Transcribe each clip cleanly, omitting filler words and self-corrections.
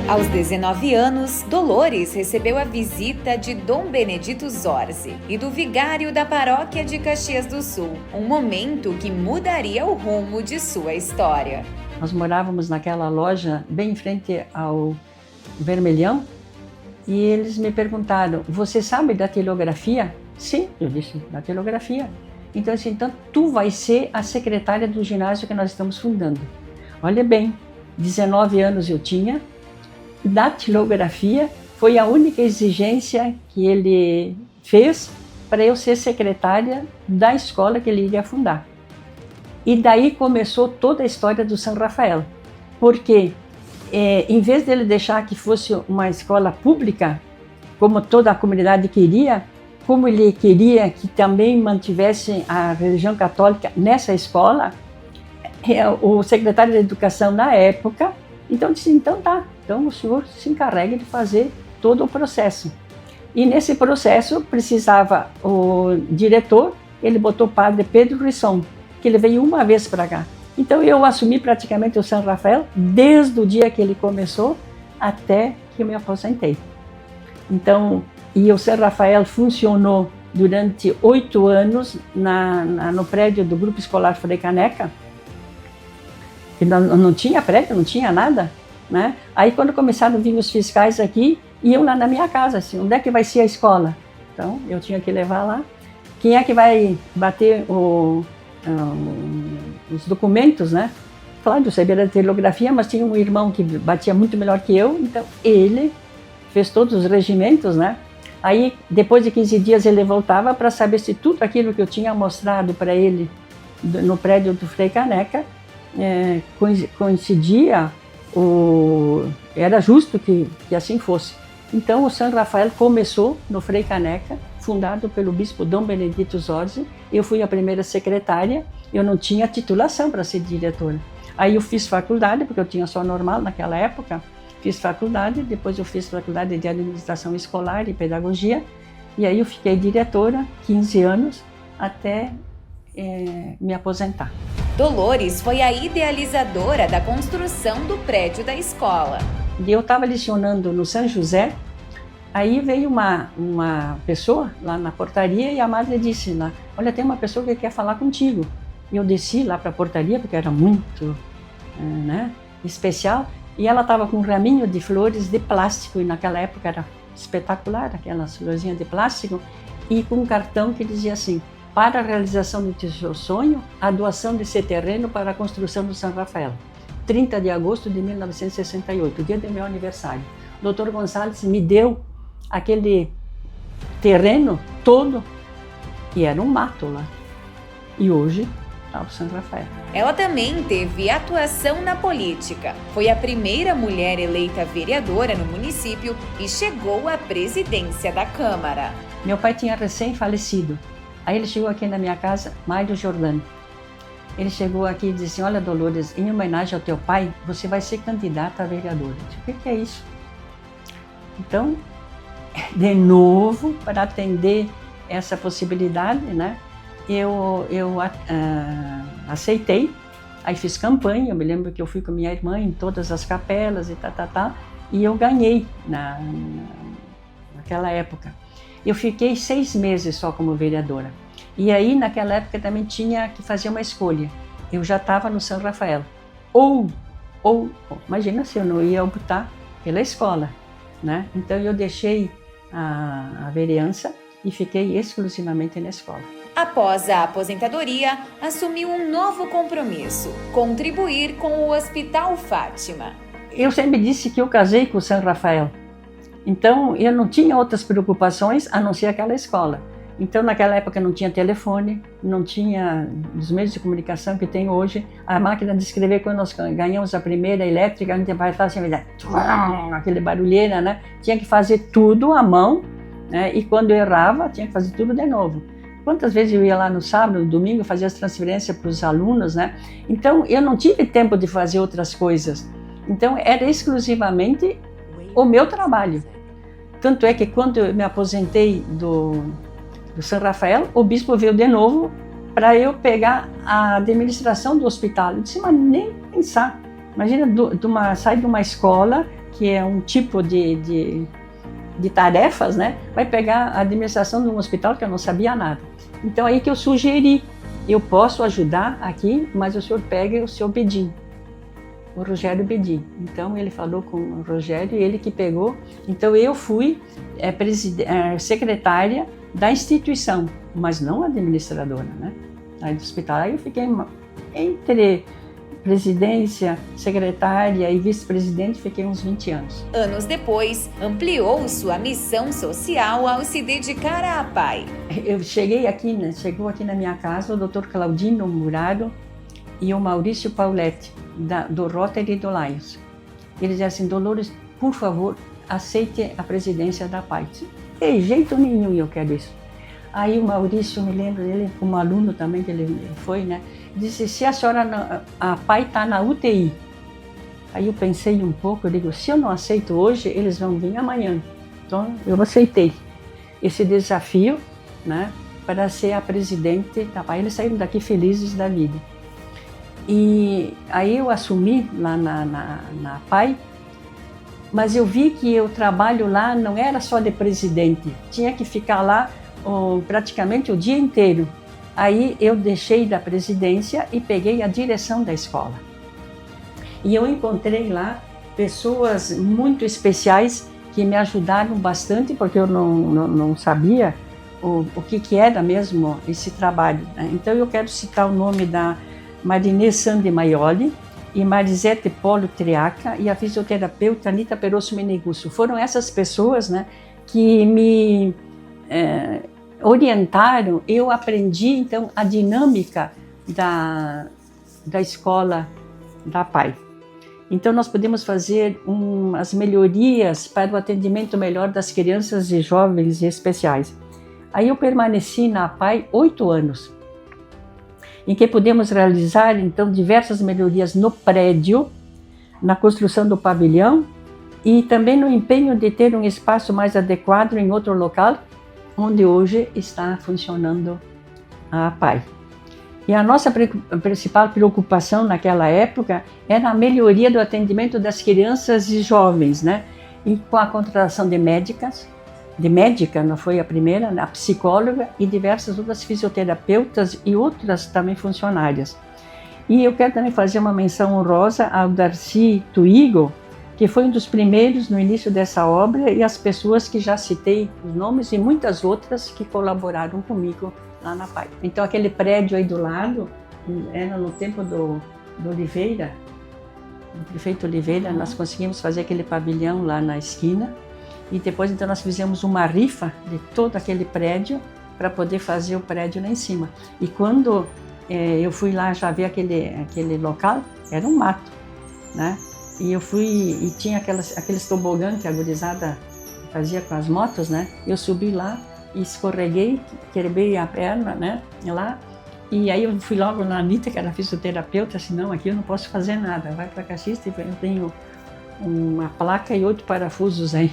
Aos 19 anos, Dolores recebeu a visita de Dom Benedito Zorzi e do vigário da paróquia de Caxias do Sul, um momento que mudaria o rumo de sua história. Nós morávamos naquela loja bem em frente ao Vermelhão e eles me perguntaram, você sabe da datilografia? Sim, eu disse, datilografia. Então, assim, então tu vai ser a secretária do ginásio que nós estamos fundando. Olha bem, 19 anos eu tinha, datilografia foi a única exigência que ele fez para eu ser secretária da escola que ele iria fundar. E daí começou toda a história do São Rafael, porque em vez dele deixar que fosse uma escola pública, como toda a comunidade queria, como ele queria que também mantivesse a religião católica nessa escola, o secretário de Educação na época, então disse, então tá, então o senhor se encarregue de fazer todo o processo. E nesse processo precisava o diretor, ele botou o padre Pedro Risson, que ele veio uma vez para cá. Então eu assumi praticamente o São Rafael desde o dia que ele começou até que eu me aposentei. Então, e o São Rafael funcionou durante 8 anos no prédio do Grupo Escolar Frei Caneca. E não tinha prédio, não tinha nada, né? Aí quando começaram a vir os fiscais aqui, iam lá na minha casa, assim, onde é que vai ser a escola? Então eu tinha que levar lá. Quem é que vai bater os documentos, né? Claro, eu sabia da datilografia, mas tinha um irmão que batia muito melhor que eu, então ele fez todos os regimentos, né? Aí, depois de 15 dias, ele voltava para saber se tudo aquilo que eu tinha mostrado para ele no prédio do Frei Caneca coincidia, era justo que assim fosse. Então, o São Rafael começou no Frei Caneca, fundado pelo bispo Dom Benedito Zorzi. Eu fui a primeira secretária, eu não tinha titulação para ser diretora. Aí eu fiz faculdade, porque eu tinha só normal naquela época. Fiz faculdade, depois eu fiz faculdade de administração escolar e pedagogia, e aí eu fiquei diretora 15 anos até me aposentar. Dolores foi a idealizadora da construção do prédio da escola. E eu estava lecionando no São José, aí veio uma pessoa lá na portaria e a madre disse lá, olha, tem uma pessoa que quer falar contigo. E eu desci lá para a portaria, porque era muito especial, e ela estava com um raminho de flores de plástico, e naquela época era espetacular, aquelas florzinhas de plástico, e com um cartão que dizia assim, para a realização do seu sonho, a doação desse terreno para a construção do São Rafael. 30 de agosto de 1968, dia do meu aniversário. O Dr. Gonçalves me deu aquele terreno todo, e era um mato lá. E hoje ao São Rafael. Ela também teve atuação na política. Foi a primeira mulher eleita vereadora no município e chegou à presidência da Câmara. Meu pai tinha recém-falecido. Aí ele chegou aqui na minha casa, Mário Jordano. Ele chegou aqui e disse, olha Dolores, em homenagem ao teu pai, você vai ser candidata a vereadora. Eu disse, o que é isso? Então, de novo, para atender essa possibilidade, né? Eu aceitei, aí fiz campanha, eu me lembro que eu fui com minha irmã em todas as capelas e e eu ganhei naquela época. Eu fiquei 6 meses só como vereadora, e aí naquela época também tinha que fazer uma escolha, eu já estava no São Rafael, ou, imagina se eu não ia optar pela escola, né? Então eu deixei a vereança e fiquei exclusivamente na escola. Após a aposentadoria, assumiu um novo compromisso, contribuir com o Hospital Fátima. Eu sempre disse que eu casei com o São Rafael, então eu não tinha outras preocupações a não ser aquela escola. Então naquela época não tinha telefone, não tinha os meios de comunicação que tem hoje. A máquina de escrever, quando nós ganhamos a primeira elétrica, a gente vai fazer aquele barulheira, né? Tinha que fazer tudo à mão, né? E quando eu errava, tinha que fazer tudo de novo. Quantas vezes eu ia lá no sábado, no domingo, fazer as transferências para os alunos, né? Então, eu não tive tempo de fazer outras coisas. Então, era exclusivamente o meu trabalho. Tanto é que quando eu me aposentei do São Rafael, o bispo veio de novo para eu pegar a administração do hospital. Eu disse, mas nem pensar. Imagina sair de uma escola que é um tipo de tarefas, né? Vai pegar a administração de um hospital que eu não sabia nada. Então aí que eu sugeri, eu posso ajudar aqui, mas o senhor pega o seu Bedin, o Rogério Bedin. Então ele falou com o Rogério e ele que pegou. Então eu fui secretária da instituição, mas não administradora, né? Aí do hospital. Aí eu fiquei entre presidência, secretária e vice-presidente, fiquei uns 20 anos. Anos depois, ampliou sua missão social ao se dedicar à APAE. Eu chegou aqui na minha casa o Dr. Claudino Murado e o Maurício Pauletti, do Rotary do Lions. Eles disseram assim: Dolores, por favor, aceite a presidência da APAE. De jeito nenhum eu quero isso. Aí o Maurício, me lembro dele, como aluno também que ele foi, né? Disse: se a senhora, a APAE está na UTI. Aí eu pensei um pouco, eu digo: se eu não aceito hoje, eles vão vir amanhã. Então eu aceitei esse desafio, né, para ser a presidente da APAE. Eles saíram daqui felizes da vida. E aí eu assumi lá na APAE, mas eu vi que o trabalho lá não era só de presidente, tinha que ficar lá praticamente o dia inteiro. Aí eu deixei da presidência e peguei a direção da escola. E eu encontrei lá pessoas muito especiais que me ajudaram bastante, porque eu não sabia o que era mesmo esse trabalho, né? Então eu quero citar o nome da Marinê Sande Maioli e Marisete Polo Triaca e a fisioterapeuta Anita Perosso Menegusso. Foram essas pessoas, né, que me orientaram. Eu aprendi então a dinâmica da escola da APAE. Então nós podemos fazer as melhorias para o atendimento melhor das crianças e jovens especiais. Aí eu permaneci na APAE 8 anos, em que pudemos realizar então diversas melhorias no prédio, na construção do pavilhão e também no empenho de ter um espaço mais adequado em outro local, onde hoje está funcionando a APAE. E a nossa principal preocupação naquela época era a melhoria do atendimento das crianças e jovens, né? E com a contratação de médica, não foi a primeira, a psicóloga e diversas outras fisioterapeutas e outras também funcionárias. E eu quero também fazer uma menção honrosa ao Darcy Tuigo, que foi um dos primeiros no início dessa obra, e as pessoas que já citei os nomes e muitas outras que colaboraram comigo lá na APAE. Então aquele prédio aí do lado, era no tempo do Oliveira, do prefeito Oliveira, nós conseguimos fazer aquele pavilhão lá na esquina, e depois então nós fizemos uma rifa de todo aquele prédio para poder fazer o prédio lá em cima. E quando eu fui lá já ver aquele local, era um mato, né? E eu fui e tinha aqueles tobogã que a gurizada fazia com as motos, né? Eu subi lá e escorreguei, quebrei a perna, né? Lá. E aí eu fui logo na Anitta, que era fisioterapeuta, assim: não, aqui eu não posso fazer nada, vai para Caxias, eu tenho uma placa e 8 parafusos aí.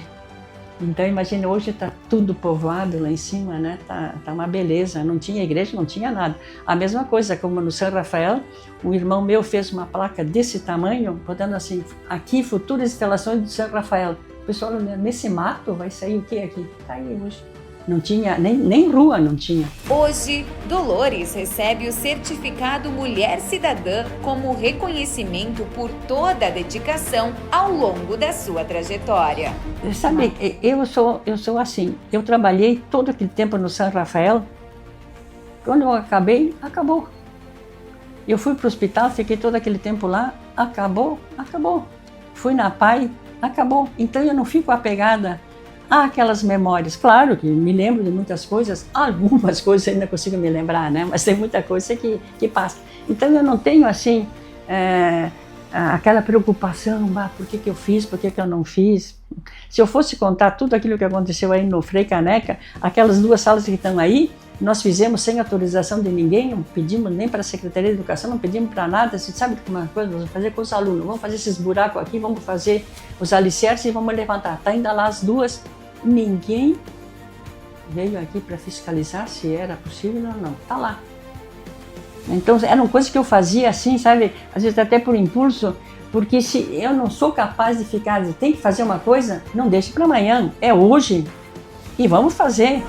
Então imagina, hoje está tudo povoado lá em cima, né? Tá uma beleza, não tinha igreja, não tinha nada. A mesma coisa como no São Rafael, um irmão meu fez uma placa desse tamanho, botando assim: aqui futuras instalações do São Rafael. O pessoal, nesse mato vai sair o que aqui? Tá aí hoje. Não tinha, nem rua não tinha. Hoje, Dolores recebe o certificado Mulher Cidadã como reconhecimento por toda a dedicação ao longo da sua trajetória. Sabe, eu sou assim, eu trabalhei todo aquele tempo no São Rafael. Quando eu acabei, acabou. Eu fui para o hospital, fiquei todo aquele tempo lá, acabou. Fui na APAE, acabou. Então eu não fico apegada aquelas memórias. Claro que me lembro de muitas coisas, algumas coisas ainda consigo me lembrar, né? Mas tem muita coisa que passa. Então eu não tenho assim aquela preocupação, por que eu fiz, por que eu não fiz. Se eu fosse contar tudo aquilo que aconteceu aí no Frei Caneca, aquelas 2 salas que estão aí, nós fizemos sem autorização de ninguém, não pedimos nem para a Secretaria de Educação, não pedimos para nada. Você sabe que uma coisa vamos fazer com os alunos? Vamos fazer esses buracos aqui, vamos fazer os alicerces e vamos levantar. Está ainda lá as 2. Ninguém veio aqui para fiscalizar se era possível ou não. Está lá. Então eram coisas que eu fazia assim, sabe? Às vezes até por impulso, Porque se eu não sou capaz de ficar, tem que fazer uma coisa, não deixe para amanhã, é hoje e vamos fazer.